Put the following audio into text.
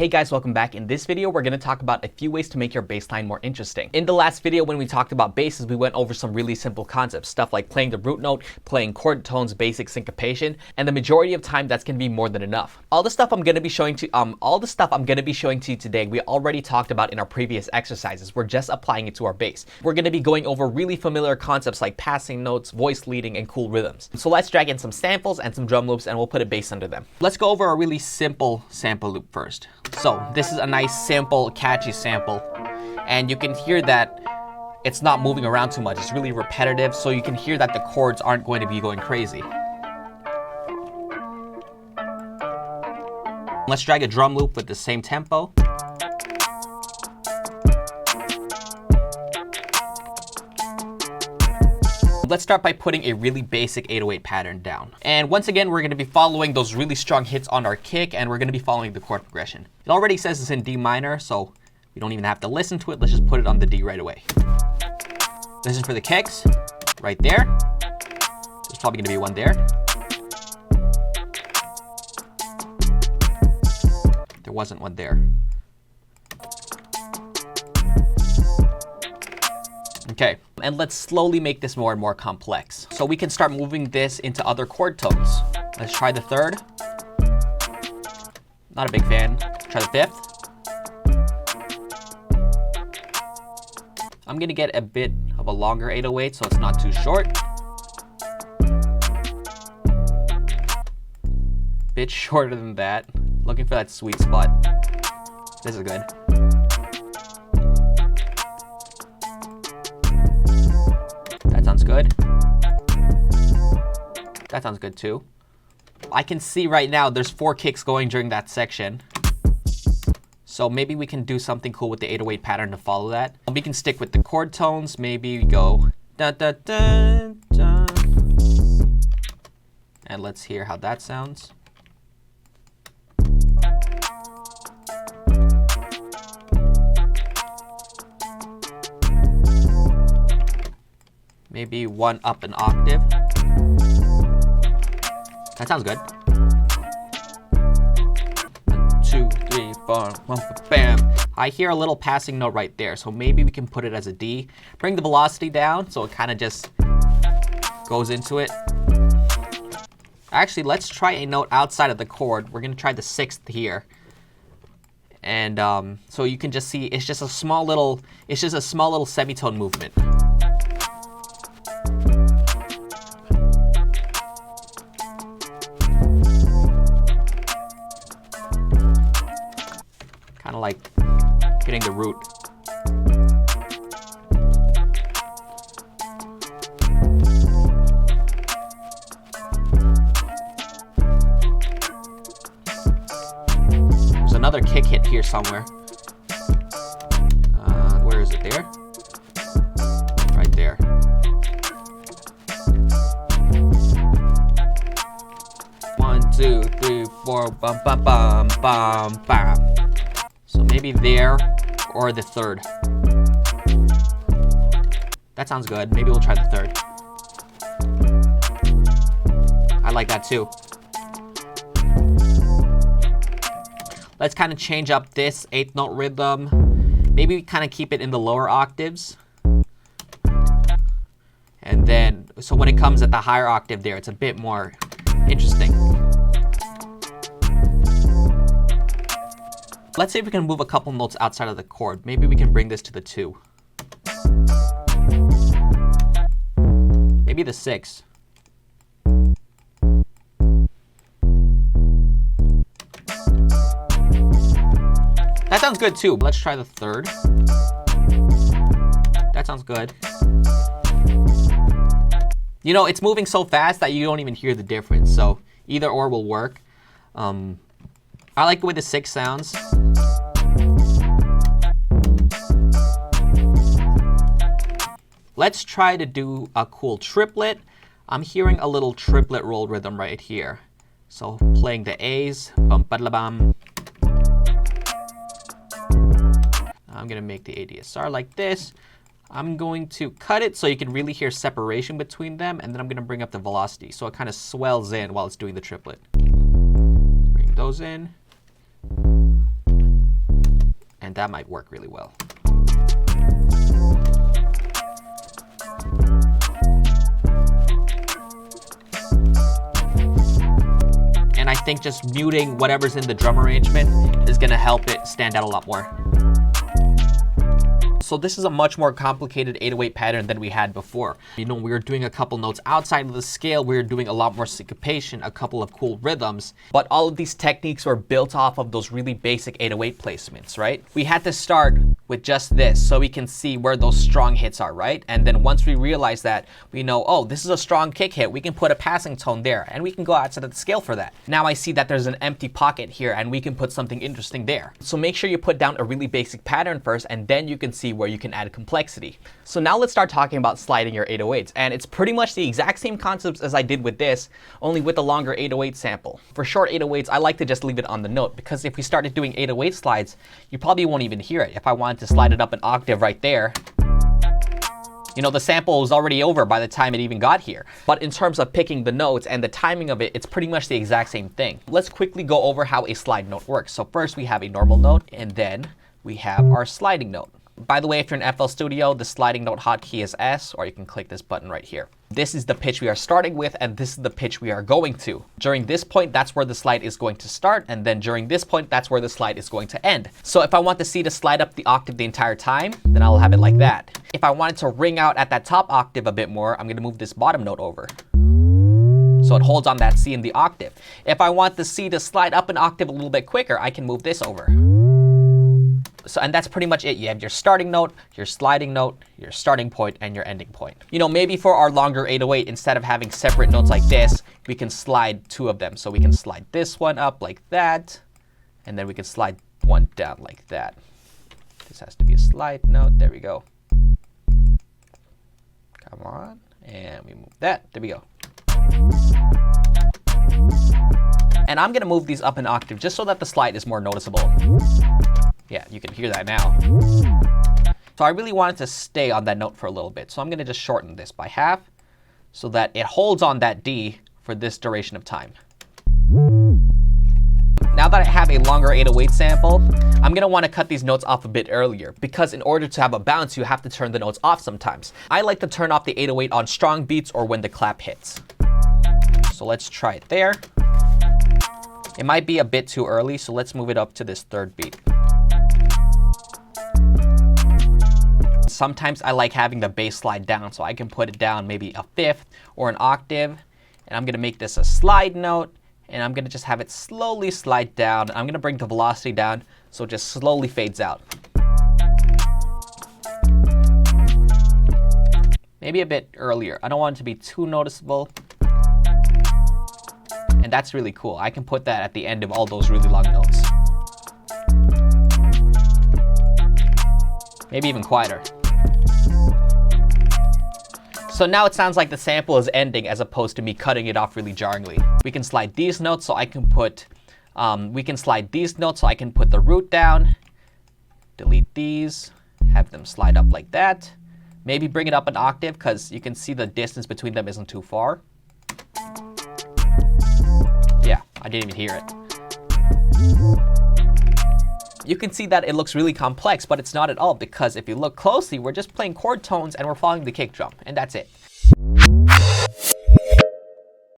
Hey guys, welcome back. In this video, we're going to talk about a few ways to make your bass line more interesting. In the last video, when we talked about basses, we went over some really simple concepts, stuff like playing the root note, playing chord tones, basic syncopation, and the majority of time that's going to be more than enough. All the stuff I'm going to be showing to you today, we already talked about in our previous exercises. We're just applying it to our bass. We're going to be going over really familiar concepts like passing notes, voice leading, and cool rhythms. So let's drag in some samples and some drum loops, and we'll put a bass under them. Let's go over a really simple sample loop first. So this is a nice simple catchy sample, and you can hear that it's not moving around too much. It's really repetitive, so you can hear that the chords aren't going to be going crazy. Let's drag a drum loop with the same tempo. Let's start by putting a really basic 808 pattern down. And once again, we're going to be following those really strong hits on our kick, and we're going to be following the chord progression. It already says it's in D minor, so we don't even have to listen to it. Let's just put it on the D right away. Listen for the kicks right there. There's probably going to be one there. There wasn't one there. Okay, and let's slowly make this more and more complex. So we can start moving this into other chord tones. Let's try the third. Not a big fan. Try the fifth. I'm gonna get a bit of a longer 808 so it's not too short. Bit shorter than that. Looking for that sweet spot. This is good. That sounds good. That sounds good too. I can see right now there's 4 kicks going during that section. So maybe we can do something cool with the 808 pattern to follow that. We can stick with the chord tones. Maybe we go da da da da. And let's hear how that sounds. Maybe one up an octave. That sounds good. 1, 2, 3, 4, bam. I hear a little passing note right there, so maybe we can put it as a D. Bring the velocity down so it kind of just goes into it. Actually, let's try a note outside of the chord. We're gonna try the 6th here. And so you can just see it's just a small little semitone movement. Kind of like hitting the root. There's another kick hit here somewhere. Where is it? There? Right there. One, two, three, four, bum, bum, bum, bum, bam. So maybe there or the third. That sounds good. Maybe we'll try the third. I like that too. Let's kind of change up this 8th note rhythm. Maybe we kind of keep it in the lower octaves. And then, so when it comes at the higher octave there, it's a bit more interesting. Let's see if we can move a couple notes outside of the chord. Maybe we can bring this to the 2. Maybe the 6. That sounds good too. Let's try the 3rd. That sounds good. You know, it's moving so fast that you don't even hear the difference. So either or will work. I like the way the 6 sounds. Let's try to do a cool triplet. I'm hearing a little triplet roll rhythm right here. So playing the A's, bum ba bum. I'm gonna make the ADSR like this. I'm going to cut it so you can really hear separation between them, and then I'm gonna bring up the velocity so it kind of swells in while it's doing the triplet. Bring those in. and that might work really well. And I think just muting whatever's in the drum arrangement is gonna help it stand out a lot more. So this is a much more complicated 808 pattern than we had before. You know, we were doing a couple notes outside of the scale. We were doing a lot more syncopation, a couple of cool rhythms. But all of these techniques were built off of those really basic 808 placements, right? We had to start with just this so we can see where those strong hits are, right? And then once we realize that, we know, oh, this is a strong kick hit. We can put a passing tone there and we can go outside of the scale for that. Now I see that there's an empty pocket here and we can put something interesting there. So make sure you put down a really basic pattern first, and then you can see where you can add complexity. So now let's start talking about sliding your 808s. And it's pretty much the exact same concepts as I did with this, only with a longer 808 sample. For short 808s, I like to just leave it on the note, because if we started doing 808 slides, you probably won't even hear it. If I wanted to slide it up an octave right there, you know, the sample was already over by the time it even got here. But in terms of picking the notes and the timing of it, it's pretty much the exact same thing. Let's quickly go over how a slide note works. So first we have a normal note, and then we have our sliding note. By the way, if you're in FL Studio, the sliding note hotkey is S, or you can click this button right here. This is the pitch we are starting with, and this is the pitch we are going to. During this point, that's where the slide is going to start, and then during this point, that's where the slide is going to end. So if I want to see the slide up the octave the entire time, then I'll have it like that. If I wanted to ring out at that top octave a bit more, I'm going to move this bottom note over, so it holds on that C in the octave. If I want the C to slide up an octave a little bit quicker, I can move this over. So, and that's pretty much it. You have your starting note, your sliding note, your starting point, and your ending point. You know, maybe for our longer 808, instead of having separate notes like this, we can slide two of them. So we can slide this one up like that, and then we can slide one down like that. This has to be a slide note. There we go. Come on. And we move that. There we go. And I'm going to move these up an octave just so that the slide is more noticeable. Yeah, you can hear that now. So I really wanted to stay on that note for a little bit. So I'm going to just shorten this by half so that it holds on that D for this duration of time. Now that I have a longer 808 sample, I'm going to want to cut these notes off a bit earlier, because in order to have a bounce, you have to turn the notes off sometimes. I like to turn off the 808 on strong beats or when the clap hits. So let's try it there. It might be a bit too early, so let's move it up to this third beat. Sometimes I like having the bass slide down, so I can put it down maybe a fifth or an octave. And I'm going to make this a slide note, and I'm going to just have it slowly slide down. I'm going to bring the velocity down so it just slowly fades out. Maybe a bit earlier. I don't want it to be too noticeable. And that's really cool. I can put that at the end of all those really long notes. Maybe even quieter. So now it sounds like the sample is ending as opposed to me cutting it off really jarringly. We can slide these notes so I can put, the root down, delete these, have them slide up like that. Maybe bring it up an octave because you can see the distance between them isn't too far. Yeah, I didn't even hear it. You can see that it looks really complex, but it's not at all, because if you look closely, we're just playing chord tones and we're following the kick drum, and that's it.